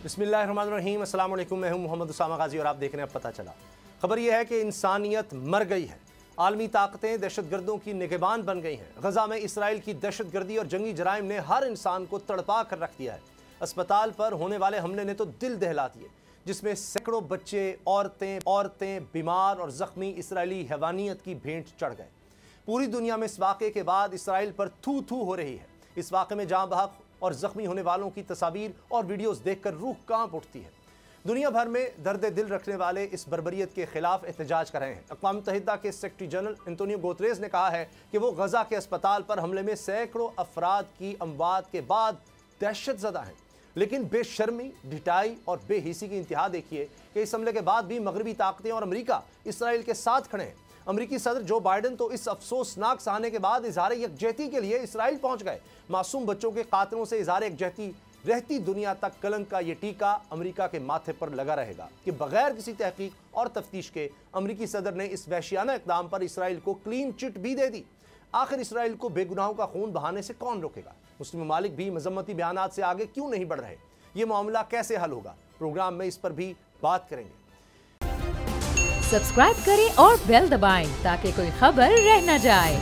बिस्मिल्लाहिर्रहमानिर्रहीम, अस्सलाम वालेकुम। मैं हूं मोहम्मद उसामा गाजी और आप देख रहे हैं अब पता चला। खबर यह है कि इंसानियत मर गई है। आलमी ताकतें दहशतगर्दों की निगहबान बन गई हैं। गजा में इसराइल की दहशतगर्दी और जंगी जराइम ने हर इंसान को तड़पा कर रख दिया है। अस्पताल पर होने वाले हमले ने तो दिल दहला दिए, जिसमें सैकड़ों बच्चे, औरतें बीमार और जख्मी इसराइली हैवानियत की भेंट चढ़ गए। पूरी दुनिया में इस वाक़े के बाद इसराइल पर थू थू हो रही है। इस वाक़े में जाँ बहक और ज़ख्मी होने वालों की तस्वीर और वीडियोस देखकर रूह कांप उठती है। दुनिया भर में दर्द दिल रखने वाले इस बर्बरियत के खिलाफ एहतजाज कर रहे हैं। अक़वाम मुत्तहिदा के सेक्रेटरी जनरल एंटोनियो गुतेरेस ने कहा है कि वो गजा के अस्पताल पर हमले में सैकड़ों अफराद की अमवात के बाद दहशत ज़दा हैं, लेकिन बेशर्मी, ढिठाई और बेहिसी की इंतहा देखिए कि इस हमले के बाद भी मगरबी ताकतें और अमेरिका इसराइल के साथ खड़े हैं। अमेरिकी सदर जो बाइडन तो इस अफसोसनाक सहाने के बाद इजहार यकजहती के लिए इसराइल पहुंच गए। मासूम बच्चों के कातिलों से इजहार यकजहती रहती दुनिया तक कलंक का ये टीका अमेरिका के माथे पर लगा रहेगा कि बगैर किसी तहकीक और तफ्तीश के अमेरिकी सदर ने इस वहशियाना इक़दाम पर इसराइल को क्लीन चिट भी दे दी। आखिर इसराइल को बेगुनाहों का खून बहाने से कौन रोकेगा? मुस्लिम ममालिक भी मजम्मती बयानात से आगे क्यों नहीं बढ़ रहे? ये मामला कैसे हल होगा? प्रोग्राम में इस पर भी बात करेंगे। सब्सक्राइब करें और बेल दबाएं ताकि कोई खबर रह न जाए।